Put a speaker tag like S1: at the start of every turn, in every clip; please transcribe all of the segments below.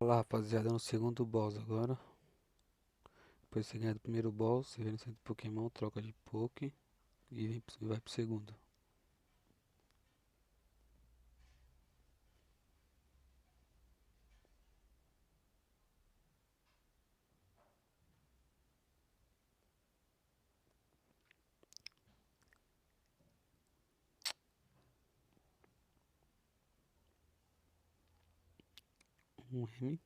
S1: Fala rapaziada, no segundo boss agora. Depois você ganha do primeiro boss, você vem no centro de Pokémon, troca de Poké e vai pro segundo. Um M.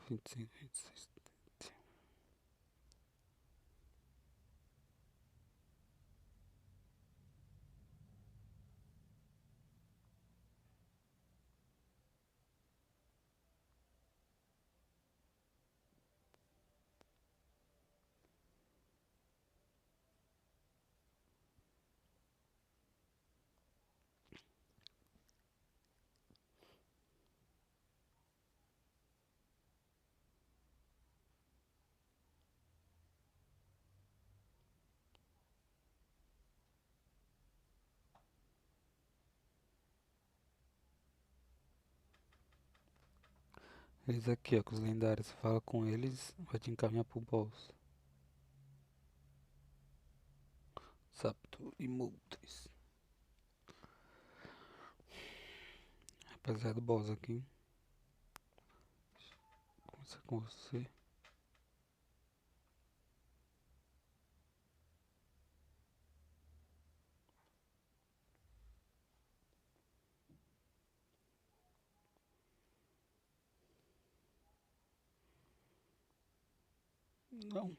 S1: Vinte e cinco, 26. Eles aqui, ó, com os lendários. Você fala com eles, vai te encaminhar pro boss. Sapto e Moltres. Rapaziada, o boss aqui. Começa com você. Não.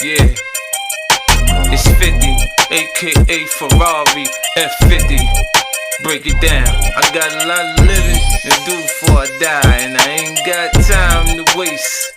S2: Yeah, it's 50, aka Ferrari F50. Break it down. I got a lot of living to do before I die, and I ain't got time to waste.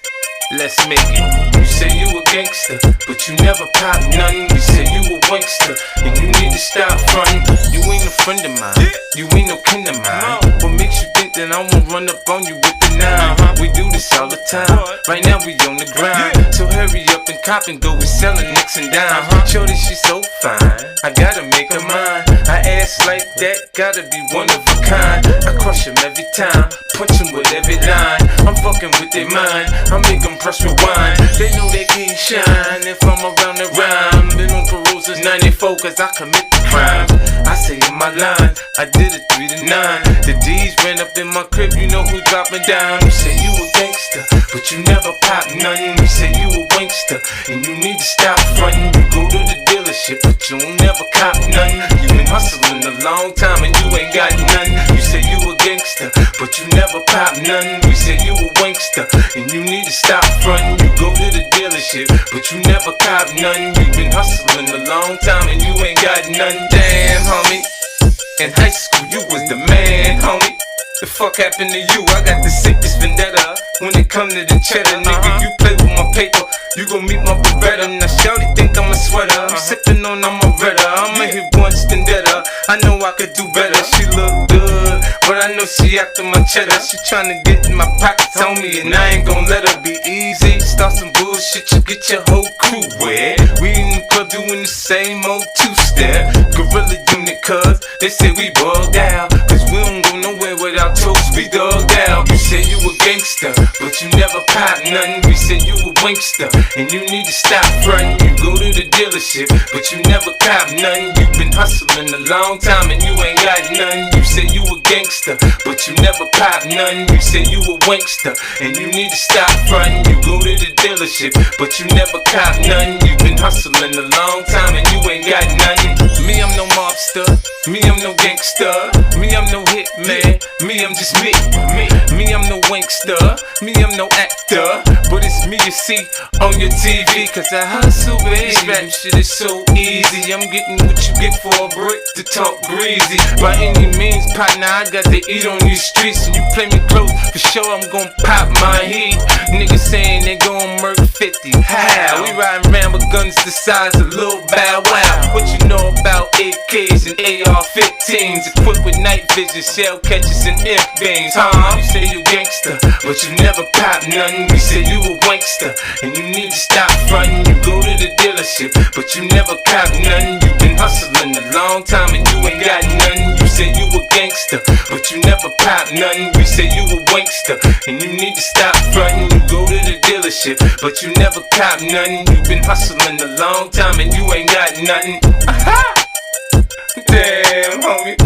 S2: Let's make it. You say you a gangster, but you never pop nothing. You say you a wankster, and you need to stop frontin'. You ain't a friend of mine, you ain't no kin of mine. What makes you think that I won't run up on you with the 9? We do this all the time. Right now we on the grind, so hurry up and cop and go. We sellin' nicks and dimes. Shorty, she's so fine, I gotta make her mine. I ass like that, gotta be one of a kind. I crush him every time, punch him with every line. I'm fucking with their mind, I make them press rewind. They know they can't shine if I'm around the rhyme. Been on parole since 94 cause I commit the crimes. I say in my line, I did it 3 to 9. The D's ran up in my crib, you know who dropping down. You say you a gangster, but you never pop nothing. You say you a wankster, and you need to stop frontin'. You go to the dealership, but you don't never cop nothing. You been hustling a long time and you ain't got nothing. You say you a gangster, but you never pop nothing. We say you a wankster, and you need to stop frontin'. You go to the dealership, but you never cop nothing. You been hustling a long time and you ain't got nothing. Damn, homie, in high school you was the man, homie. The fuck happened to you? I got the sickest vendetta. When it come to the cheddar, nigga, you play with my paper, you gon' meet my Beretta. Now shawty think I'm a sweater, I'm sippin' on Amaretta. I'ma hit once then deader. I know I could do better. She look good, but I know she after my cheddar. She tryna get in my pockets on me, and I ain't gon' let her be easy. Start some bullshit, you get your whole crew wet. We in the club doing the same old two-step. Gorilla unit, cuz they say we bugged out, cause we don't go nowhere without toast, we dug out. You say you a gangster, but you never pop nothing. We say you a wankster, and you need to stop frontin'. You go to the dealership, but you never cop nothing. You been hustling a long time and you ain't got nothing. You say you a gangster, but you never pop nothing. You say you a wankster, and you need to stop frontin'. You go to the dealership, but you never cop nothing. You been hustling a long time and you ain't got nothing. Me, I'm no mobster. Me, I'm no gangster. Me, I'm no hitman. Me, I'm just me. Me, I'm no wankster. Me, I'm no actor. But it's me you see on your TV, cause I hustle, baby. This rap shit is so easy. I'm getting what you get for a brick to talk greasy. By any means, partner, I got to eat on these streets. And you play me close, for sure I'm gon' pop my heat. Niggas saying they gon' murk 50. How? We riding around with guns the size of Lil Bow Wow. What you know about AKs and AR? AR-15s, equipped with night vision, shell catchers and imp beams. You say you gangster, but you never pop nothing. We say you a wankster, and you need to stop frontin'. You go to the dealership, but you never cop nothing. You been hustling a long time and you ain't got nothing. You say you a gangster, but you never pop nothing. We say you a wankster, and you need to stop frontin'. You go to the dealership, but you never cop nothing. You been hustling a long time and you ain't got nothing. Aha! Damn, homie.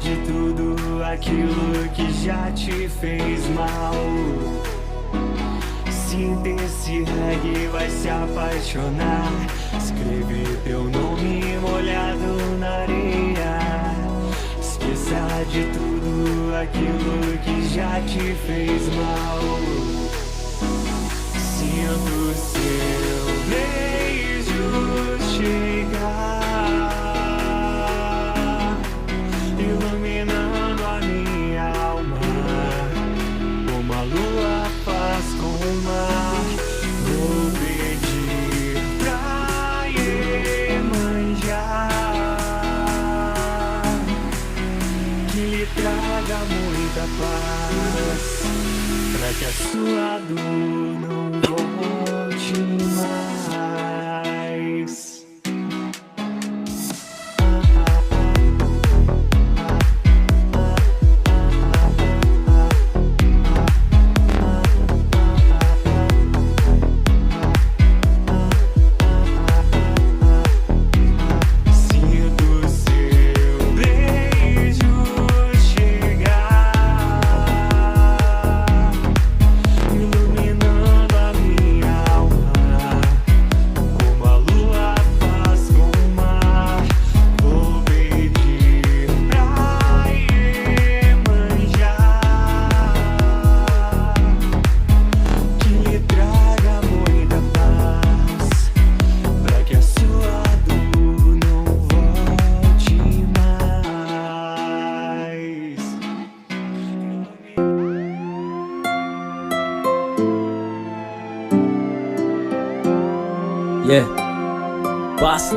S3: De tudo aquilo que já te fez mal. Sinta esse reggae, vai se apaixonar. Escreve teu nome molhado na areia. Esqueça de tudo aquilo que já te fez mal. Sinto seu beijo chegar, iluminando a minha alma, como a lua faz com o mar. Vou pedir pra Iemanjá que lhe traga muita paz, pra que a sua dor não volte mais.
S4: Yeah, boss,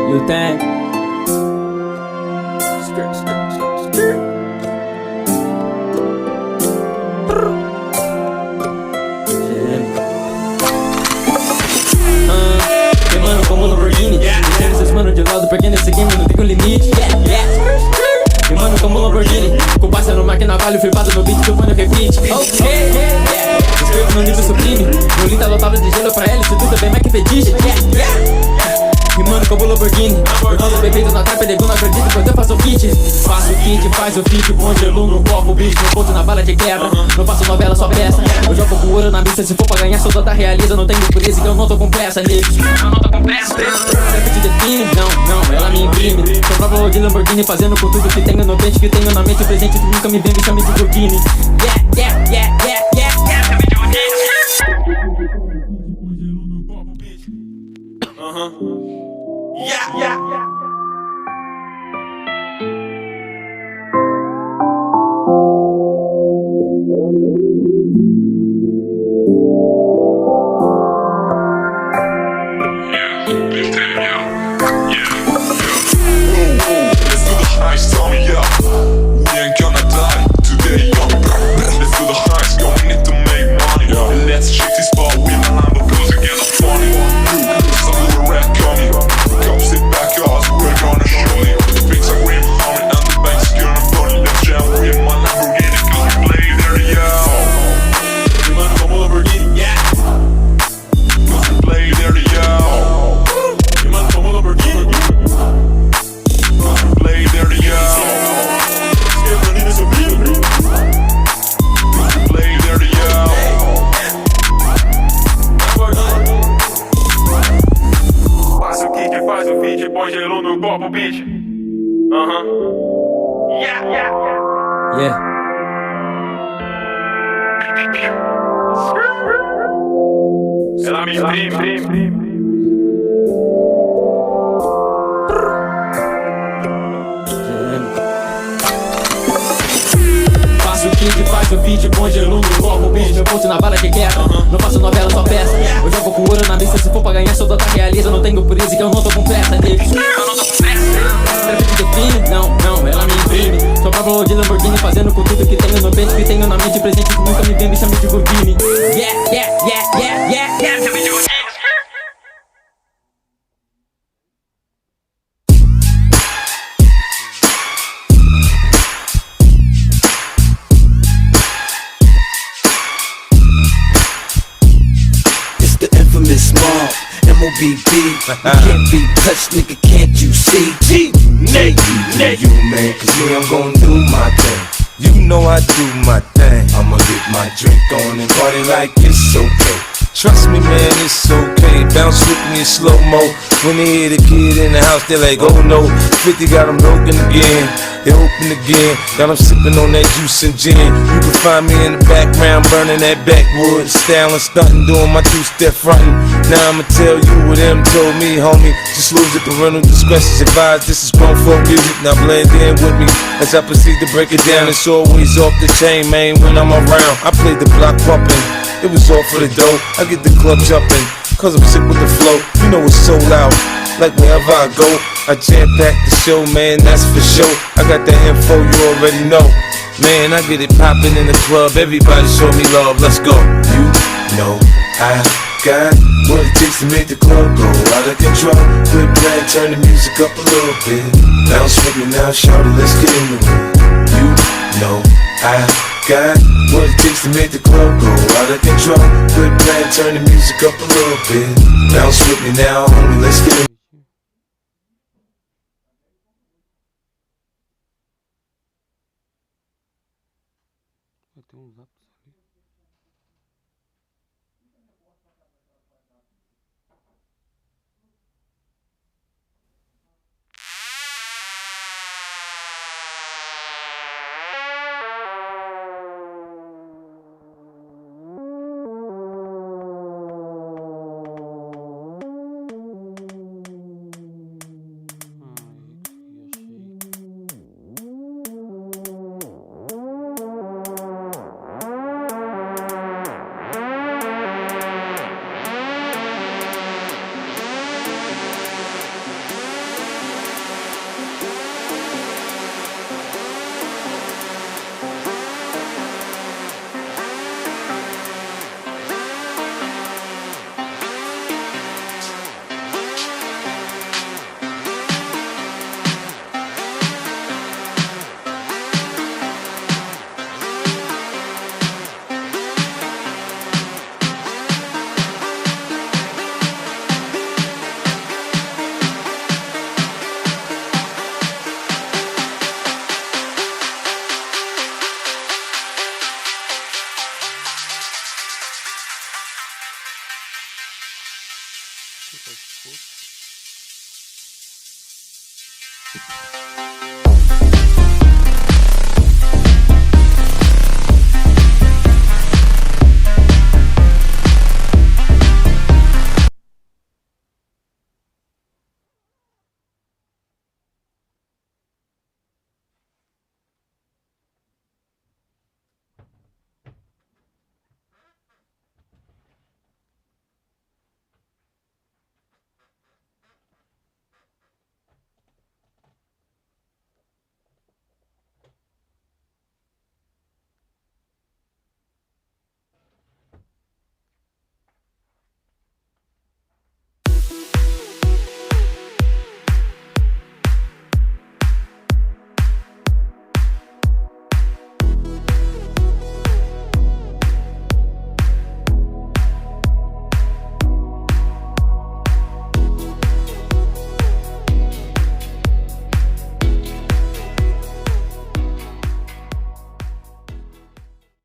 S4: you think? Skirt, skirt, skirt, skirt. Queimando como Lamborghini, deixando esses manos de lado porque nesse game não tem um limite. Queimando como Lamborghini, com parceiro máquina vale, flipado no beat, tu fone repeat. Ok, escrevo no nível sublime, meu linda lotado de gelo pra ela, isso tudo é bem mais que fetiche. Rimando como Lamborghini, eu não perfeito na trap, nego não acredito quando eu faço o kit. Faço o kit, faz o feat, com gelo no copo, bicho, no ponto na bala de quebra. Não faço novela, só peça, eu jogo com ouro na missa, se for pra ganhar, sou toda realiza. Não tenho presa, então eu não tô com pressa, nego. Eu não tô com pressa, trap te define, não, ela me imprime. Sou prova de Lamborghini, fazendo com tudo que tenho no pente, que tenho na mente, o presente, tu nunca me vê, me chame de Burkini.
S5: Let's do the do copo, bitch.
S4: Yeah.
S5: Ela me imprime.
S4: Faço o kit, faço o beat, bom gelo no copo, bicho. Meu ponto na bala que quebra. Não faço novela, só peça. Eu jogo com ouro na mesa, se for pra ganhar, sou total realiza. Não tenho por isso que eu não tô com pressa, nigga. Eu não tô com pressa. Será que te define? Não, ela me imprime. Sou Pablo de Lamborghini, fazendo com tudo que tenho no peito, que tenho na mente presente, que nunca me vem, me chame de Gordini. Yeah, chame de Gordini.
S6: Infamous Mob, M.O.B.B. You can't be touched, nigga, can't you see?
S5: Nate,
S6: You man, cause me, I'm gon' do my thing.
S7: You know I do my thing.
S6: I'ma get my drink on and party like it's okay.
S7: Trust me, man, it's okay. Bounce with me in slow-mo. When they hear the kid in the house, they're like, oh no. 50 got them broken again. They open again. Got them sipping on that juice and gin. You can find me in the background, burning that backwood. Styling, stunting, doing my two-step frontin'. Now I'ma tell you what them told me, homie. Just lose it, parental discretion's advised. This is grown folk music, now blend in with me. As I proceed to break it down, it's always off the chain, man, when I'm around. I played the block pumping. It was all for the dough. I get the club jumping, cause I'm sick with the flow. You know it's so loud, like wherever I go, I jam-pack the show, man, that's for sure. I got the info, you already know. Man, I get it poppin' in the club, everybody show me love, let's go.
S6: You know I got what it takes to make the club go out of control. Good plan, turn the music up a little bit. Bounce with me now, shawty, let's get into it. You know I got what it takes to make the club go out of control. Good plan, turn the music up a little bit. Bounce with me now, homie, let's get into it.